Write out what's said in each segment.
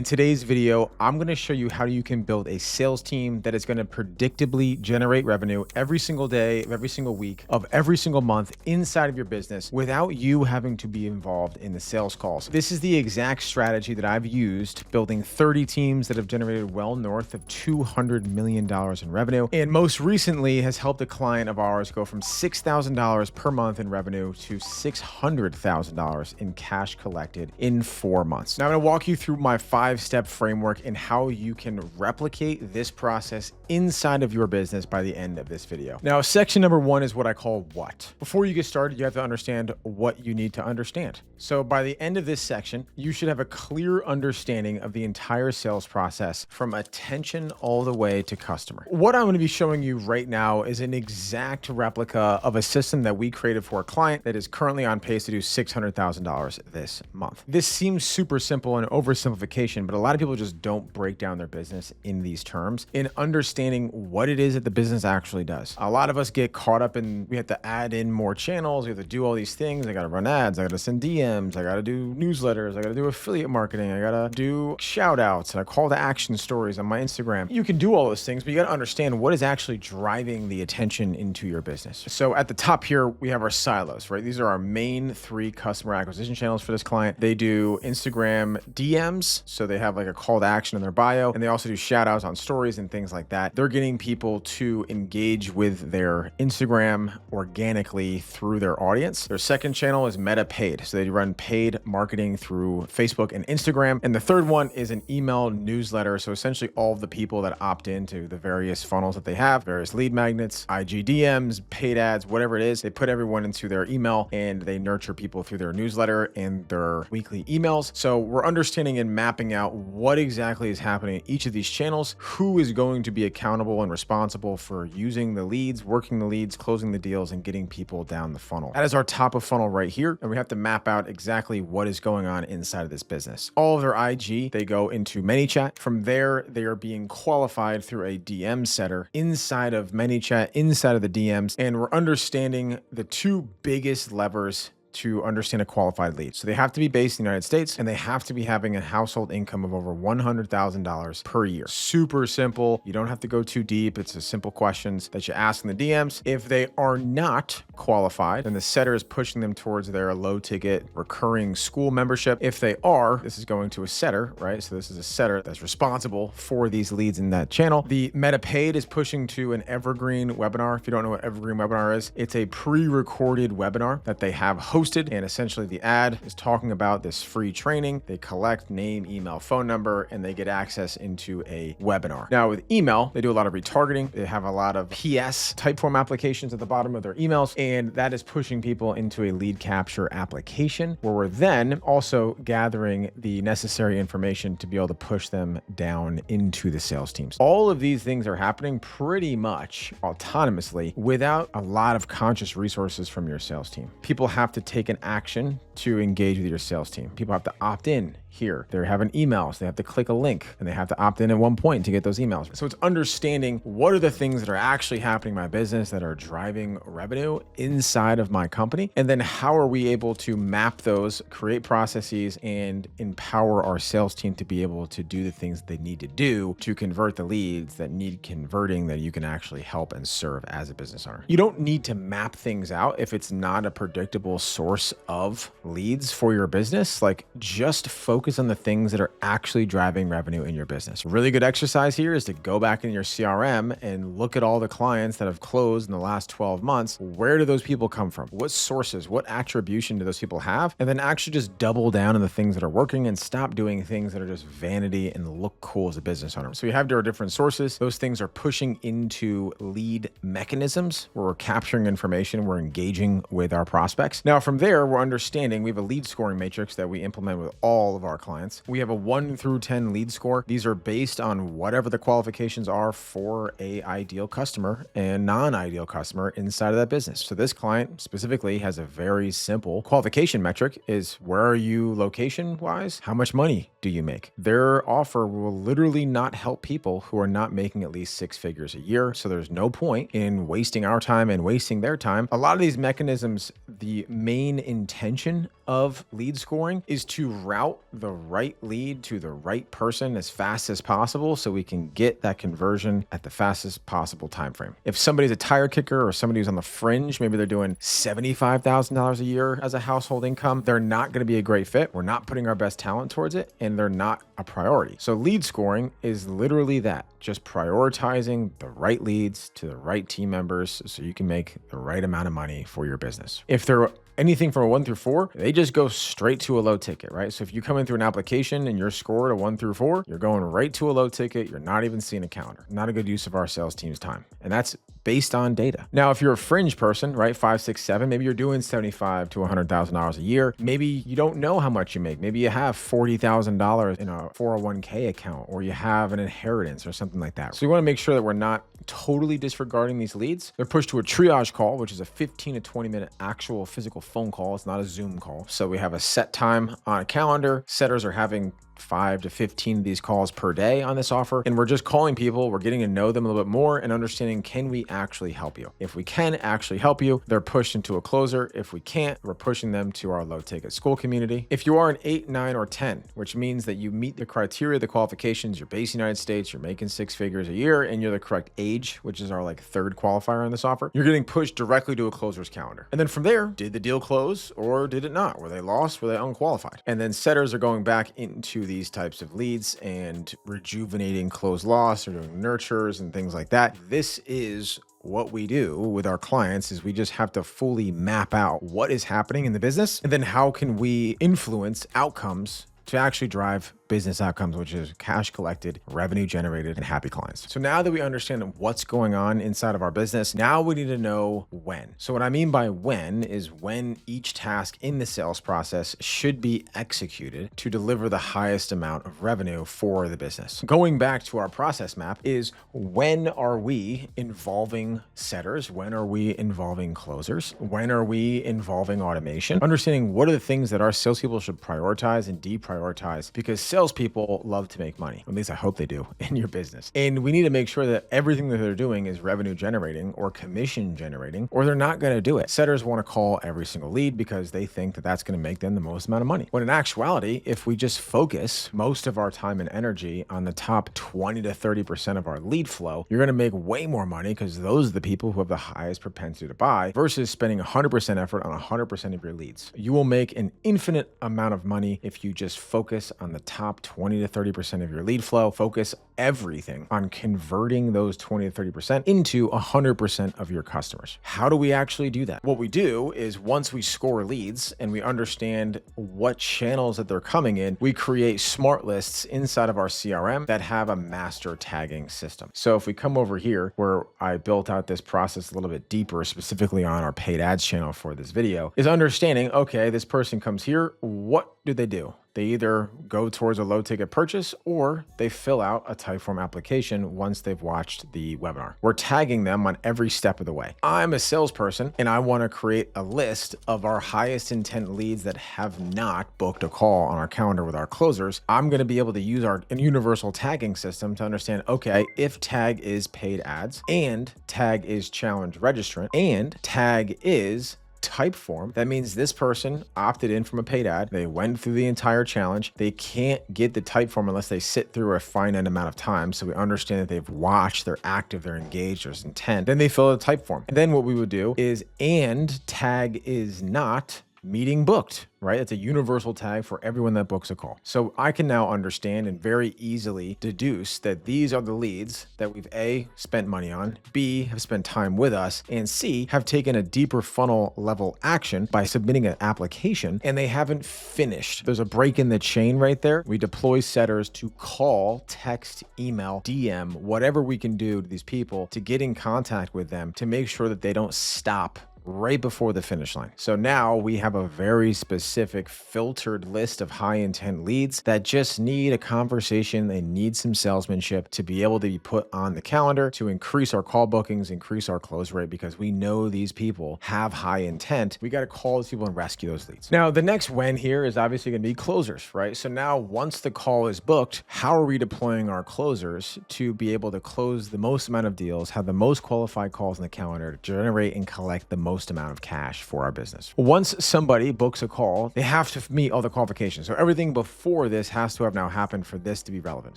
today's video, I'm going to show you how you can build a sales team that is going to predictably generate revenue every single day, of every single week, of every single month inside of your business without you having to be involved in the sales calls. This is the exact strategy that I've used building 30 teams that have generated well north of $200 million in revenue. And most recently has helped a client of ours go from $6,000 per month in revenue to $600,000 in cash collected in 4 months. Now I'm going to walk you through my 5-step framework and how you can replicate this process inside of your business by the end of this video. Now, section number 1 is what I call what. Before you get started, you have to understand what you need to understand. So by the end of this section, you should have a clear understanding of the entire sales process from attention all the way to customer. What I'm going to be showing you right now is an exact replica of a system that we created for a client that is currently on pace to do $600,000 this month. This seems super simple and oversimplification, but a lot of people just don't break down their business in these terms in understanding what it is that the business actually does. A lot of us get caught up in, we have to add in more channels, we have to do all these things. I got to run ads, I got to send DMs, I got to do newsletters, I got to do affiliate marketing, I got to do shout outs and a call to action stories on my Instagram. You can do all those things, but you got to understand what is actually driving the attention into your business. So at the top here, we have our silos, right? These are our main 3 customer acquisition channels for this client. They do Instagram DMs, so they have like a call to action in their bio, and they also do shout outs on stories and things like that. They're getting people to engage with their Instagram organically through their audience. Their second channel is Meta Paid, so they run paid marketing through Facebook and Instagram. And the third one is an email newsletter, so essentially all of the people that opt into the various funnels that they have, various lead magnets, IG DMs, paid ads, whatever it is, they put everyone into their email and they nurture people through their newsletter and their weekly emails. So we're understanding and mapping out what exactly is happening in each of these channels, who is going to be accountable and responsible for using the leads, working the leads, closing the deals, and getting people down the funnel. That is our top of funnel right here. And we have to map out exactly what is going on inside of this business. All of their IG, they go into ManyChat. From there, they are being qualified through a DM setter inside of ManyChat, inside of the DMs. And we're understanding the 2 biggest levers to understand a qualified lead. So they have to be based in the United States and they have to be having a household income of over $100,000 per year. Super simple. You don't have to go too deep. It's a simple questions that you ask in the DMs. If they are not qualified, then the setter is pushing them towards their low ticket recurring school membership. If they are, this is going to a setter, right? So this is a setter that's responsible for these leads in that channel. The Meta Paid is pushing to an evergreen webinar. If you don't know what evergreen webinar is, it's a pre-recorded webinar that they have hosted. And essentially the ad is talking about this free training. They collect name, email, phone number, and they get access into a webinar. Now with email, they do a lot of retargeting. They have a lot of PS type form applications at the bottom of their emails. And that is pushing people into a lead capture application where we're then also gathering the necessary information to be able to push them down into the sales teams. All of these things are happening pretty much autonomously without a lot of conscious resources from your sales team. People have to take an action to engage with your sales team. People have to opt in here. They're having emails. They have to click a link and they have to opt in at one point to get those emails. So it's understanding what are the things that are actually happening in my business that are driving revenue inside of my company. And then how are we able to map those, create processes, and empower our sales team to be able to do the things they need to do to convert the leads that need converting that you can actually help and serve as a business owner. You don't need to map things out if it's not a predictable source of leads for your business. Like just focus on the things that are actually driving revenue in your business. A really good exercise here is to go back in your CRM and look at all the clients that have closed in the last 12 months. Where do those people come from? What sources, what attribution do those people have? And then actually just double down on the things that are working and stop doing things that are just vanity and look cool as a business owner. So you have your different sources. Those things are pushing into lead mechanisms where we're capturing information, we're engaging with our prospects. Now from there, we're understanding we have a lead scoring matrix that we implement with all of our clients. We have a 1 through 10 lead score. These are based on whatever the qualifications are for a ideal customer and non-ideal customer inside of that business. So this client specifically has a very simple qualification metric is where are you location wise? How much money do you make? Their offer will literally not help people who are not making at least 6 figures a year. So there's no point in wasting our time and wasting their time. A lot of these mechanisms, the main intention of lead scoring is to route the right lead to the right person as fast as possible so we can get that conversion at the fastest possible time frame. If somebody's a tire kicker or somebody who's on the fringe, maybe they're doing $75,000 a year as a household income, they're not going to be a great fit. We're not putting our best talent towards it, and they're not a priority. So lead scoring is literally that, just prioritizing the right leads to the right team members so you can make the right amount of money for your business. If they're anything from a 1 through 4, they just go straight to a low ticket, right? So if you come in through an application and you're scored a 1 through 4, you're going right to a low ticket. You're not even seeing a calendar. Not a good use of our sales team's time. And that's based on data. Now, if you're a fringe person, right, 5, 6, 7, maybe you're doing $75,000 to $100,000 a year. Maybe you don't know how much you make. Maybe you have $40,000 in a 401k account, or you have an inheritance or something like that. So you want to make sure that we're not totally disregarding these leads. They're pushed to a triage call, which is a 15 to 20 minute actual physical phone call. It's not a Zoom call. So we have a set time on a calendar. Setters are having 5 to 15 of these calls per day on this offer. And we're just calling people. We're getting to know them a little bit more and understanding, can we actually help you? If we can actually help you, they're pushed into a closer. If we can't, we're pushing them to our low ticket school community. If you are an 8, 9, or 10, which means that you meet the criteria, the qualifications, you're based in the United States, you're making 6 figures a year, and you're the correct age, which is our third qualifier on this offer, you're getting pushed directly to a closer's calendar. And then from there, did the deal close or did it not? Were they lost? Were they unqualified? And then setters are going back into these types of leads and rejuvenating closed loss or doing nurtures and things like that. This is what we do with our clients, is we just have to fully map out what is happening in the business, and then how can we influence outcomes to actually drive business outcomes, which is cash collected, revenue generated, and happy clients. So now that we understand what's going on inside of our business, now we need to know when. So what I mean by when is when each task in the sales process should be executed to deliver the highest amount of revenue for the business. Going back to our process map is, when are we involving setters? When are we involving closers? When are we involving automation? Understanding what are the things that our salespeople should prioritize and deprioritize, because salespeople love to make money. At least I hope they do in your business. And we need to make sure that everything that they're doing is revenue generating or commission generating, or they're not going to do it. Setters want to call every single lead because they think that that's going to make them the most amount of money. When in actuality, if we just focus most of our time and energy on the top 20 to 30% of our lead flow, you're going to make way more money, because those are the people who have the highest propensity to buy, versus spending 100% effort on 100% of your leads. You will make an infinite amount of money if you just focus on the top 20 to 30% of your lead flow. Focus everything on converting those 20 to 30% into 100% of your customers. How do we actually do that? What we do is, once we score leads and we understand what channels that they're coming in, we create smart lists inside of our CRM that have a master tagging system. So if we come over here, where I built out this process a little bit deeper, specifically on our paid ads channel for this video, is understanding, okay, this person comes here, what do they do? They either go towards a low ticket purchase, or they fill out a Typeform application once they've watched the webinar. We're tagging them on every step of the way. I'm a salesperson and I want to create a list of our highest intent leads that have not booked a call on our calendar with our closers. I'm going to be able to use our universal tagging system to understand, okay, if tag is paid ads, and tag is challenge registrant, and tag is Typeform, that means this person opted in from a paid ad. They went through the entire challenge. They can't get the Typeform unless they sit through a finite amount of time. So we understand that they've watched, they're active, they're engaged, there's intent. Then they fill out a Typeform. And then what we would do is, and tag is not meeting booked, right? It's a universal tag for everyone that books a call. So I can now understand and very easily deduce that these are the leads that we've A, spent money on, B, have spent time with us, and C, have taken a deeper funnel level action by submitting an application, and they haven't finished. There's a break in the chain right there. We deploy setters to call, text, email, DM, whatever we can do to these people to get in contact with them to make sure that they don't stop right before the finish line. So now we have a very specific filtered list of high intent leads that just need a conversation. They need some salesmanship to be able to be put on the calendar to increase our call bookings, increase our close rate, because we know these people have high intent. We got to call these people and rescue those leads. Now, the next when here is obviously going to be closers, right? So now once the call is booked, how are we deploying our closers to be able to close the most amount of deals, have the most qualified calls in the calendar, to generate and collect the most most amount of cash for our business. Once somebody books a call, they have to meet all the qualifications. So everything before this has to have now happened for this to be relevant.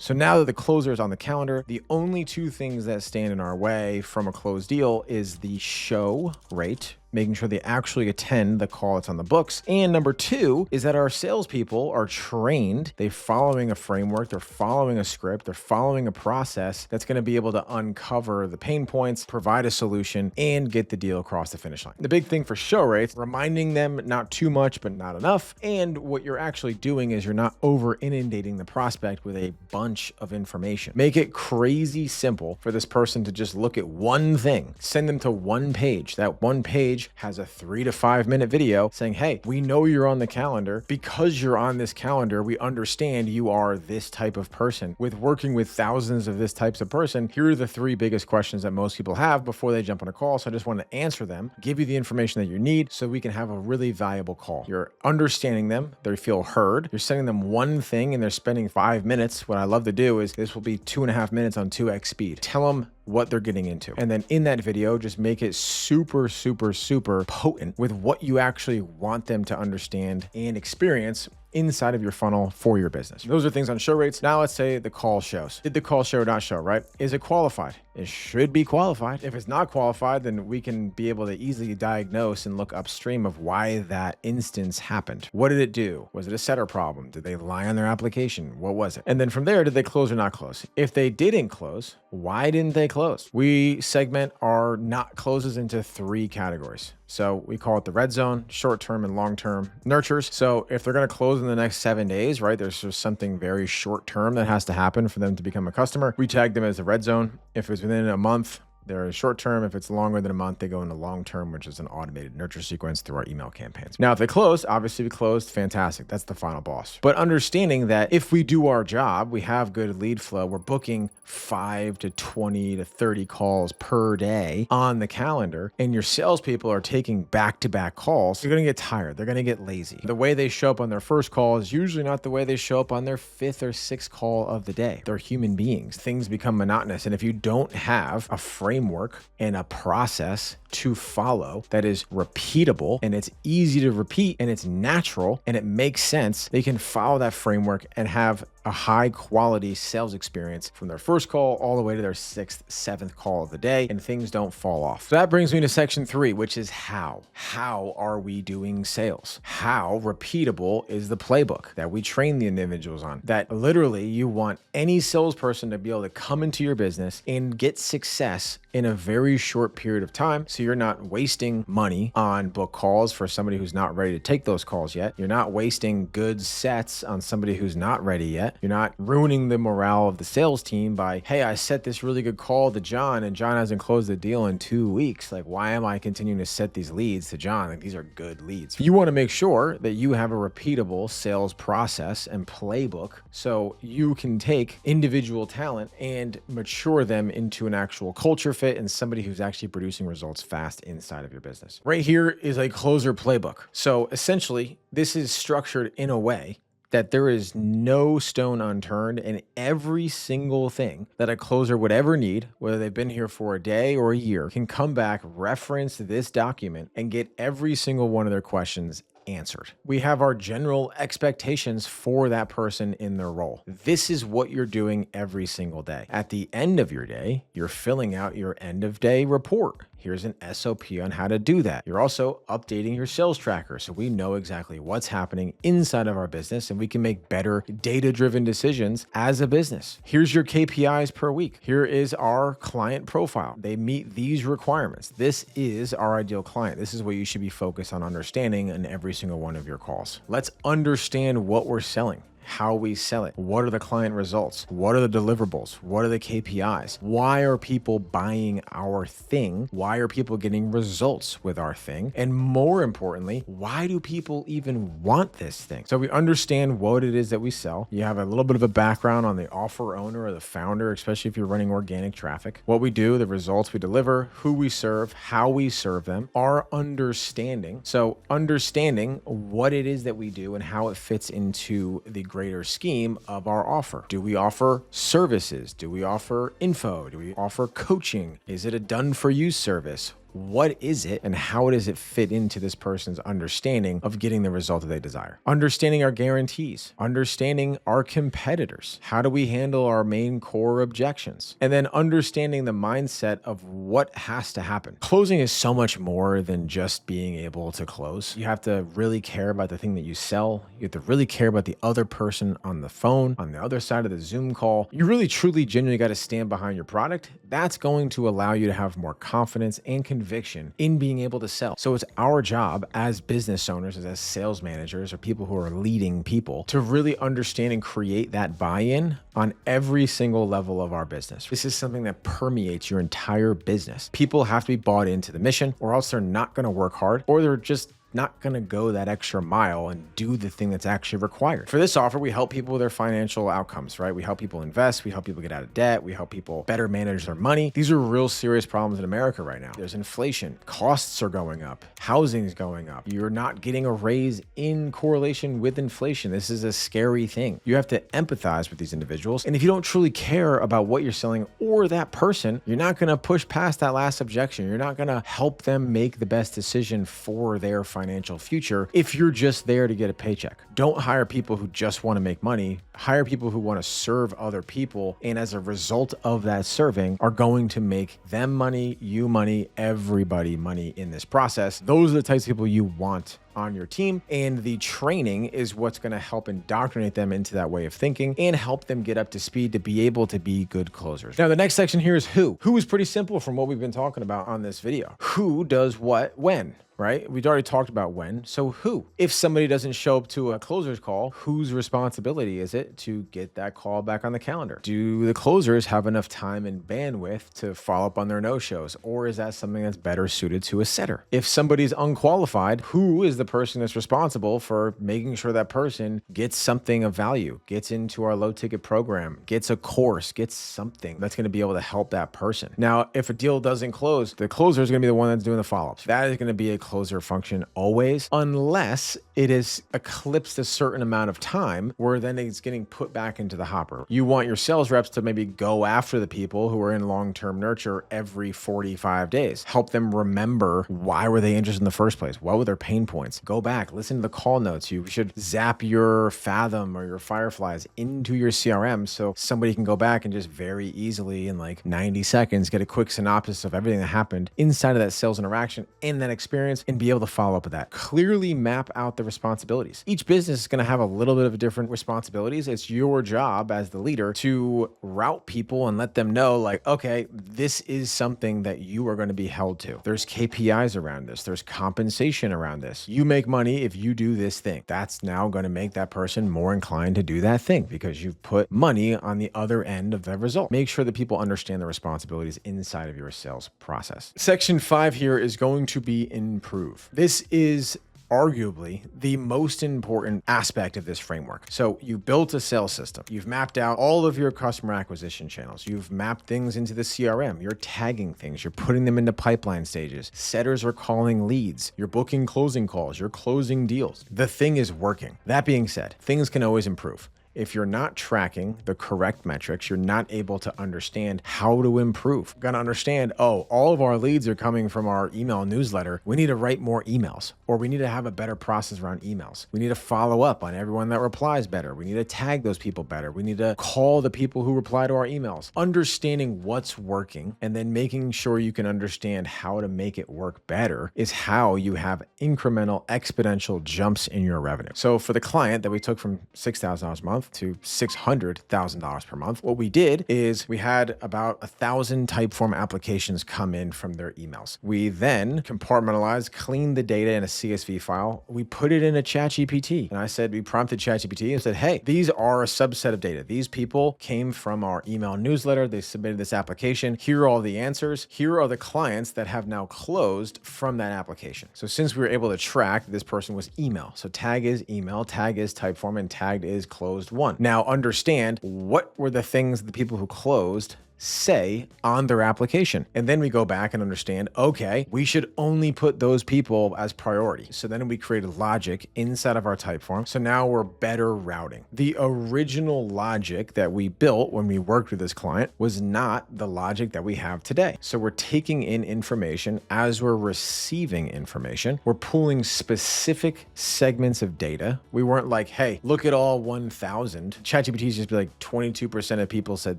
So now that the closer is on the calendar, the only two things that stand in our way from a closed deal is the show rate, making sure they actually attend the call that's on the books. And number two is that our salespeople are trained. They're following a framework, they're following a script, they're following a process that's going to be able to uncover the pain points, provide a solution, and get the deal across the finish line. The big thing for show rates, reminding them not too much, but not enough. And what you're actually doing is you're not over inundating the prospect with a bunch of information. Make it crazy simple for this person to just look at one thing, send them to one page. That one page has a 3 to 5 minute video saying, hey, we know you're on the calendar. Because you're on this calendar, we understand you are this type of person. With working with thousands of this types of person, here are the 3 biggest questions that most people have before they jump on a call. So I just want to answer them, give you the information that you need so we can have a really valuable call. You're understanding them, they feel heard. You're sending them one thing and they're spending 5 minutes. What I love to do is this will be 2.5 minutes on 2x speed. Tell them what they're getting into. And then in that video, just make it super, super, super potent with what you actually want them to understand and experience inside of your funnel for your business. Those are things on show rates. Now let's say the call shows. Did the call show or not show, right? Is it qualified? It should be qualified. If it's not qualified, then we can be able to easily diagnose and look upstream of why that instance happened. What did it do? Was it a setter problem? Did they lie on their application? What was it? And then from there, did they close or not close? If they didn't close, why didn't they close? We segment our not closes into 3 categories. So we call it the red zone, short-term and long-term nurtures. So if they're going to close in the next 7 days, right, there's just something very short-term that has to happen for them to become a customer. We tag them as the red zone. If it's within a month, they're short term. If it's longer than a month, they go into long term, which is an automated nurture sequence through our email campaigns. Now, if they close, obviously we closed, fantastic. That's the final boss. But understanding that if we do our job, we have good lead flow, we're booking 5 to 20 to 30 calls per day on the calendar, and your salespeople are taking back-to-back calls, they're going to get tired. They're going to get lazy. The way they show up on their first call is usually not the way they show up on their 5th or 6th call of the day. They're human beings. Things become monotonous. And if you don't have a framework and a process to follow that is repeatable and it's easy to repeat and it's natural and it makes sense, they can follow that framework and have a high quality sales experience from their first call all the way to their 6th, 7th call of the day, and things don't fall off. So that brings me to section 3, which is how. How are we doing sales? How repeatable is the playbook that we train the individuals on? That literally you want any salesperson to be able to come into your business and get success in a very short period of time. So you're not wasting money on book calls for somebody who's not ready to take those calls yet. You're not wasting good sets on somebody who's not ready yet. You're not ruining the morale of the sales team by, hey, I set this really good call to John and John hasn't closed the deal in 2 weeks. Like, why am I continuing to set these leads to John? Like, these are good leads. You want to make sure that you have a repeatable sales process and playbook so you can take individual talent and mature them into an actual culture fit and somebody who's actually producing results fast inside of your business. Right here is a closer playbook. So essentially, this is structured in a way that there is no stone unturned, and every single thing that a closer would ever need, whether they've been here for a day or a year, can come back, reference this document, and get every single one of their questions answered. We have our general expectations for that person in their role. This is what you're doing every single day. At the end of your day, you're filling out your end of day report. Here's an SOP on how to do that. You're also updating your sales tracker so we know exactly what's happening inside of our business and we can make better data-driven decisions as a business. Here's your KPIs per week. Here is our client profile. They meet these requirements. This is our ideal client. This is what you should be focused on understanding in every single one of your calls. Let's understand what we're selling, how we sell it. What are the client results? What are the deliverables? What are the KPIs? Why are people buying our thing? Why are people getting results with our thing? And more importantly, why do people even want this thing? So we understand what it is that we sell. You have a little bit of a background on the offer owner or the founder, especially if you're running organic traffic. What we do, the results we deliver, who we serve, how we serve them, our understanding. So understanding what it is that we do and how it fits into the greater scheme of our offer. Do we offer services? Do we offer info? Do we offer coaching? Is it a done for you service? what is it and how does it fit into this person's understanding of getting the result that they desire? Understanding our guarantees, understanding our competitors. How do we handle our main core objections? And then understanding the mindset of what has to happen. Closing is so much more than just being able to close. You have to really care about the thing that you sell. You have to really care about the other person on the phone, on the other side of the Zoom call. You really, truly, genuinely got to stand behind your product. That's going to allow you to have more confidence and conviction in being able to sell. So it's our job as business owners, as sales managers, or people who are leading people to really understand and create that buy-in on every single level of our business. This is something that permeates your entire business. People have to be bought into the mission, or else they're not going to work hard, or they're just not going to go that extra mile and do the thing that's actually required. For this offer, we help people with their financial outcomes, right? We help people invest. We help people get out of debt. We help people better manage their money. These are real serious problems in America right now. There's inflation. Costs are going up. Housing is going up. You're not getting a raise in correlation with inflation. This is a scary thing. You have to empathize with these individuals. And if you don't truly care about what you're selling or that person, you're not going to push past that last objection. You're not going to help them make the best decision for their financial future if you're just there to get a paycheck. Don't hire people who just want to make money. Hire people who want to serve other people, and as a result of that serving are going to make them money, you money, everybody money in this process. Those are the types of people you want on your team, and the training is what's going to help indoctrinate them into that way of thinking and help them get up to speed to be able to be good closers. Now, the next section here is who. Who is pretty simple from what we've been talking about on this video. Who does what when? Right? We've already talked about when. So who? If somebody doesn't show up to a closer's call, whose responsibility is it to get that call back on the calendar? Do the closers have enough time and bandwidth to follow up on their no-shows? Or is that something that's better suited to a setter? If somebody's unqualified, who is the person that's responsible for making sure that person gets something of value, gets into our low ticket program, gets a course, gets something that's going to be able to help that person? Now, if a deal doesn't close, the closer is going to be the one that's doing the follow-ups. That is going to be a closer function always, unless it has eclipsed a certain amount of time where then it's getting put back into the hopper. You want your sales reps to maybe go after the people who are in long-term nurture every 45 days. Help them remember why were they interested in the first place? What were their pain points? Go back, listen to the call notes. You should zap your Fathom or your Fireflies into your CRM so somebody can go back and just very easily in like 90 seconds get a quick synopsis of everything that happened inside of that sales interaction and that experience, and be able to follow up with that. Clearly map out the responsibilities. Each business is going to have a little bit of different responsibilities. It's your job as the leader to route people and let them know, like, okay, this is something that you are going to be held to. There's KPIs around this. There's compensation around this. You make money if you do this thing. That's now going to make that person more inclined to do that thing because you've put money on the other end of the result. Make sure that people understand the responsibilities inside of your sales process. Section 5 here is going to be improve. This is arguably the most important aspect of this framework. So you built a sales system. You've mapped out all of your customer acquisition channels. You've mapped things into the CRM. You're tagging things. You're putting them into pipeline stages. Setters are calling leads. You're booking closing calls. You're closing deals. The thing is working. That being said, things can always improve. If you're not tracking the correct metrics, you're not able to understand how to improve. Got to understand, oh, all of our leads are coming from our email newsletter. We need to write more emails, or we need to have a better process around emails. We need to follow up on everyone that replies better. We need to tag those people better. We need to call the people who reply to our emails. Understanding what's working and then making sure you can understand how to make it work better is how you have incremental, exponential jumps in your revenue. So for the client that we took from $6,000 a month to $600,000 per month, what we did is we had about 1,000 Typeform applications come in from their emails. We then compartmentalized, cleaned the data in a CSV file. We put it in a ChatGPT. And I said, we prompted ChatGPT and said, hey, these are a subset of data. These people came from our email newsletter. They submitted this application. Here are all the answers. Here are the clients that have now closed from that application. So since we were able to track this person was email. So tag is email, tag is Typeform, and tagged is closed one. Now understand what were the things the people who closed say on their application. And then we go back and understand, okay, we should only put those people as priority. So then we created logic inside of our type form. So now we're better routing. The original logic that we built when we worked with this client was not the logic that we have today. So we're taking in information as we're receiving information. We're pulling specific segments of data. We weren't like, hey, look at all 1,000. ChatGPT just be like 22% of people said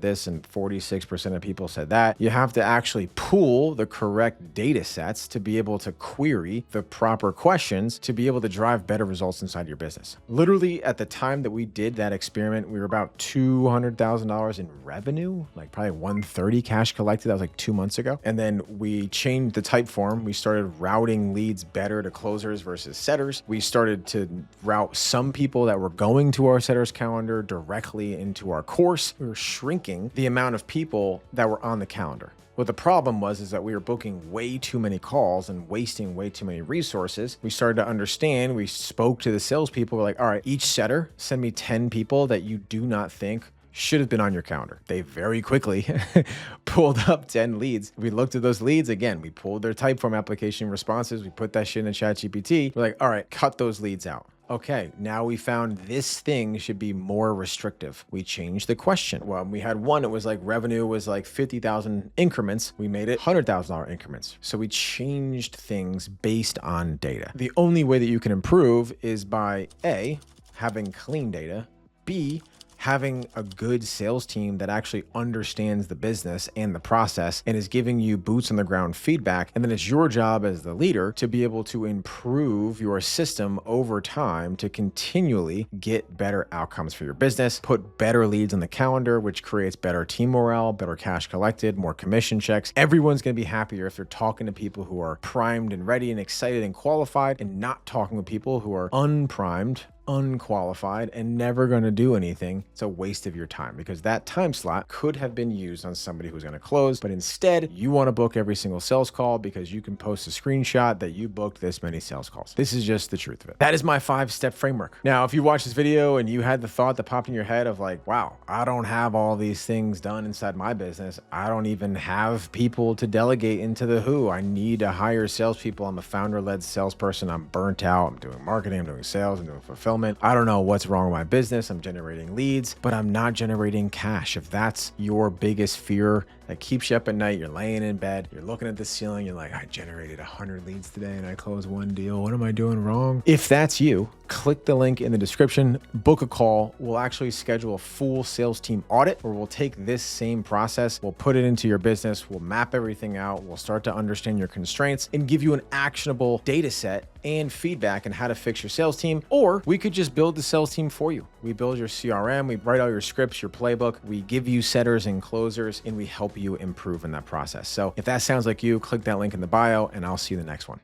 this and 46% of people said that. You have to actually pull the correct data sets to be able to query the proper questions to be able to drive better results inside your business. Literally at the time that we did that experiment, we were about $200,000 in revenue, like probably 130 cash collected. That was like 2 months ago. And then we changed the type form. We started routing leads better to closers versus setters. We started to route some people that were going to our setters calendar directly into our course. We were shrinking the amount of people that were on the calendar. What the problem was is that we were booking way too many calls and wasting way too many resources. We started to understand, we spoke to the salespeople. We're like, all right, each setter, send me 10 people that you do not think should have been on your calendar. They very quickly pulled up 10 leads. We looked at those leads again. We pulled their type form application responses. We put that shit in ChatGPT. We're like, all right, cut those leads out. Okay, now we found this thing should be more restrictive. We changed the question. Well, we had one, it was like revenue was like 50,000 increments. We made it $100,000 increments. So we changed things based on data. The only way that you can improve is by A, having clean data, B, having a good sales team that actually understands the business and the process and is giving you boots on the ground feedback. And then it's your job as the leader to be able to improve your system over time to continually get better outcomes for your business, put better leads on the calendar, which creates better team morale, better cash collected, more commission checks. Everyone's going to be happier if they're talking to people who are primed and ready and excited and qualified, and not talking with people who are unprimed, unqualified, and never going to do anything. It's a waste of your time because that time slot could have been used on somebody who's going to close, but instead you want to book every single sales call because you can post a screenshot that you booked this many sales calls. This is just the truth of it. That is my 5-step framework. Now, if you watch this video and you had the thought that popped in your head of like, wow, I don't have all these things done inside my business. I don't even have people to delegate into the who. I need to hire salespeople. I'm a founder-led salesperson. I'm burnt out. I'm doing marketing. I'm doing sales. I'm doing fulfillment. I don't know what's wrong with my business. I'm generating leads, but I'm not generating cash. If that's your biggest fear that keeps you up at night, you're laying in bed, you're looking at the ceiling, you're like, I generated 100 leads today and I closed one deal. What am I doing wrong? If that's you, click the link in the description, book a call. We'll actually schedule a full sales team audit where we'll take this same process, we'll put it into your business, we'll map everything out, we'll start to understand your constraints and give you an actionable data set and feedback on how to fix your sales team. Or we could just build the sales team for you. We build your CRM, we write all your scripts, your playbook, we give you setters and closers, and we help you improve in that process. So if that sounds like you, click that link in the bio and I'll see you in the next one.